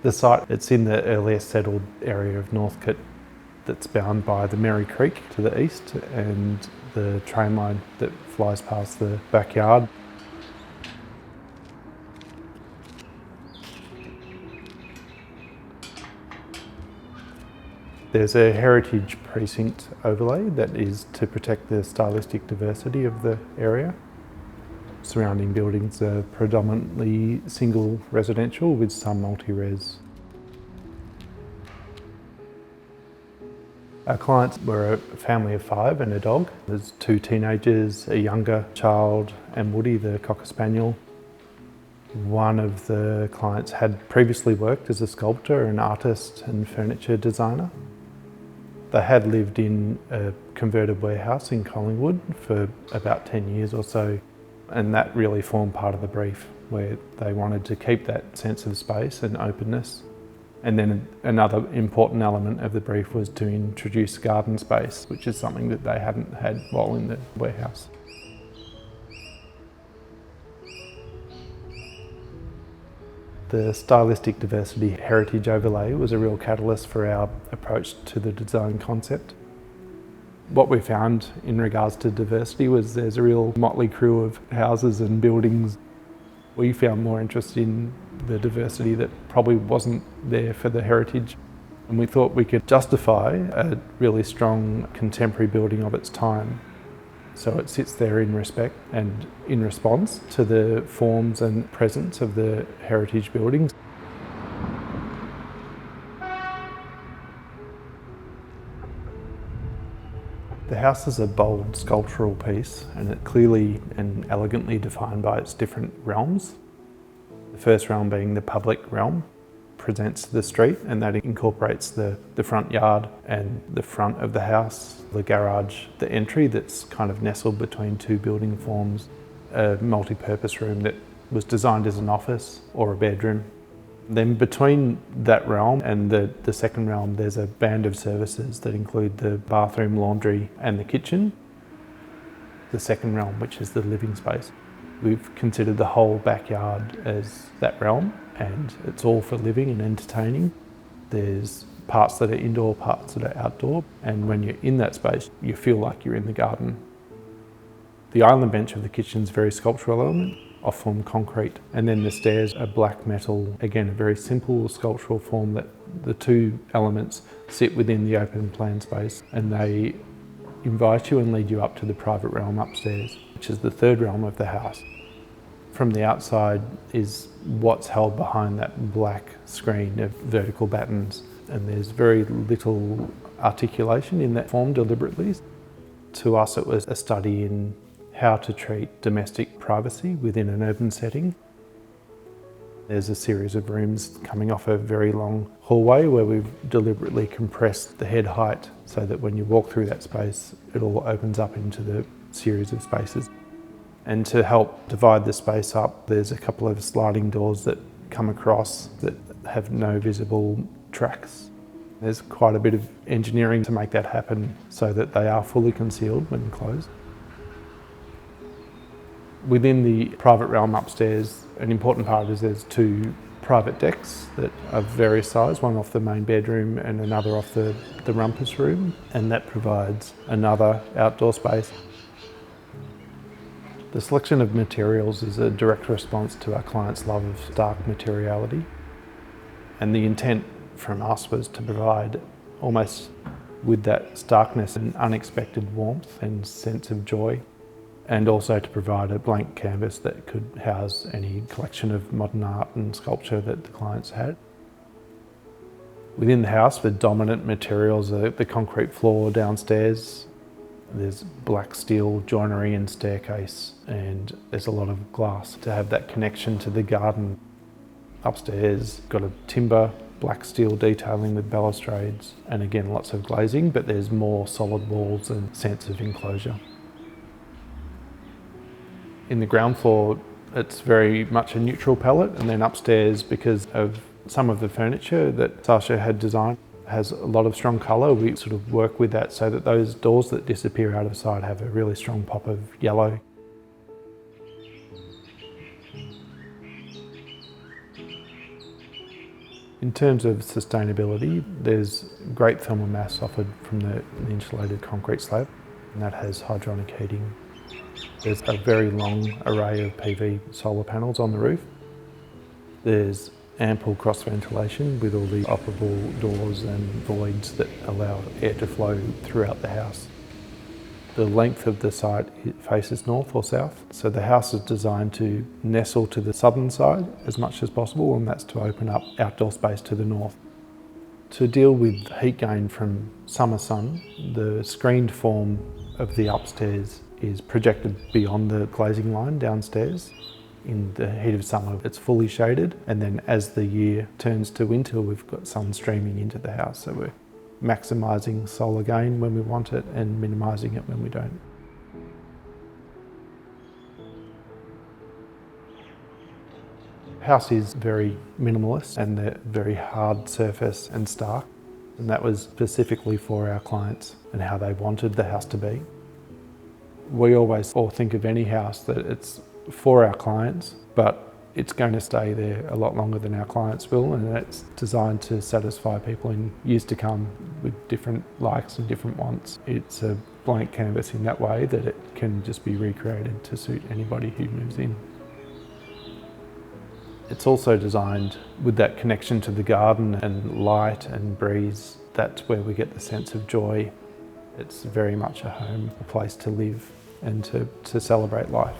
The site, it's in the earliest settled area of Northcote that's bound by the Merry Creek to the east and the train line that flies past the backyard. There's a heritage precinct overlay that is to protect the stylistic diversity of the area. Surrounding buildings are predominantly single residential with some multi-res. Our clients were a family of 5 and a dog. There's 2 teenagers, a younger child, and Woody, the Cocker Spaniel. One of the clients had previously worked as a sculptor, an artist and furniture designer. They had lived in a converted warehouse in Collingwood for about 10 years or so, and that really formed part of the brief, where they wanted to keep that sense of space and openness. And then another important element of the brief was to introduce garden space, which is something that they hadn't had while in the warehouse. The stylistic diversity heritage overlay was a real catalyst for our approach to the design concept. What we found in regards to diversity was there's a real motley crew of houses and buildings. We found more interest in the diversity that probably wasn't there for the heritage. And we thought we could justify a really strong contemporary building of its time. So it sits there in respect and in response to the forms and presence of the heritage buildings. The house is a bold sculptural piece, and it clearly and elegantly defined by its different realms. The first realm being the public realm, presents the street, and that incorporates the front yard and the front of the house, the garage, the entry that's kind of nestled between 2 building forms, a multi-purpose room that was designed as an office or a bedroom. Then between that realm and the second realm, there's a band of services that include the bathroom, laundry and the kitchen. The second realm, which is the living space. We've considered the whole backyard as that realm, and it's all for living and entertaining. There's parts that are indoor, parts that are outdoor, and when you're in that space, you feel like you're in the garden. The island bench of the kitchen is a very sculptural element, off-form concrete, and then the stairs are black metal, again a very simple sculptural form that the 2 elements sit within the open plan space, and they invite you and lead you up to the private realm upstairs, which is the third realm of the house. From the outside is what's held behind that black screen of vertical battens, and there's very little articulation in that form deliberately. To us it was a study in how to treat domestic privacy within an urban setting. There's a series of rooms coming off a very long hallway where we've deliberately compressed the head height so that when you walk through that space, it all opens up into the series of spaces. And to help divide the space up, there's a couple of sliding doors that come across that have no visible tracks. There's quite a bit of engineering to make that happen so that they are fully concealed when closed. Within the private realm upstairs, an important part is there's 2 private decks that are various size, one off the main bedroom and another off the rumpus room, and that provides another outdoor space. The selection of materials is a direct response to our clients' love of stark materiality, and the intent from us was to provide almost with that starkness an unexpected warmth and sense of joy, and also to provide a blank canvas that could house any collection of modern art and sculpture that the clients had. Within the house, the dominant materials are the concrete floor downstairs. There's black steel joinery and staircase, and there's a lot of glass to have that connection to the garden. Upstairs, got a timber, black steel detailing with balustrades, and again lots of glazing, but there's more solid walls and sense of enclosure. In the ground floor, it's very much a neutral palette, and then upstairs, because of some of the furniture that Sasha had designed, has a lot of strong colour. We sort of work with that so that those doors that disappear out of sight have a really strong pop of yellow. In terms of sustainability, there's great thermal mass offered from the insulated concrete slab, and that has hydronic heating. There's a very long array of PV solar panels on the roof. There's ample cross ventilation with all the operable doors and voids that allow air to flow throughout the house. The length of the site faces north or south, so the house is designed to nestle to the southern side as much as possible, and that's to open up outdoor space to the north. To deal with heat gain from summer sun, the screened form of the upstairs is projected beyond the glazing line downstairs. In the heat of summer, it's fully shaded, and then as the year turns to winter, we've got sun streaming into the house, so we're maximising solar gain when we want it and minimising it when we don't. The house is very minimalist and they're very hard surface and stark, and that was specifically for our clients and how they wanted the house to be. We always think of any house that it's for our clients, but it's going to stay there a lot longer than our clients will, and it's designed to satisfy people in years to come with different likes and different wants. It's a blank canvas in that way that it can just be recreated to suit anybody who moves in. It's also designed with that connection to the garden and light and breeze. That's where we get the sense of joy. It's very much a home, a place to live and to celebrate life.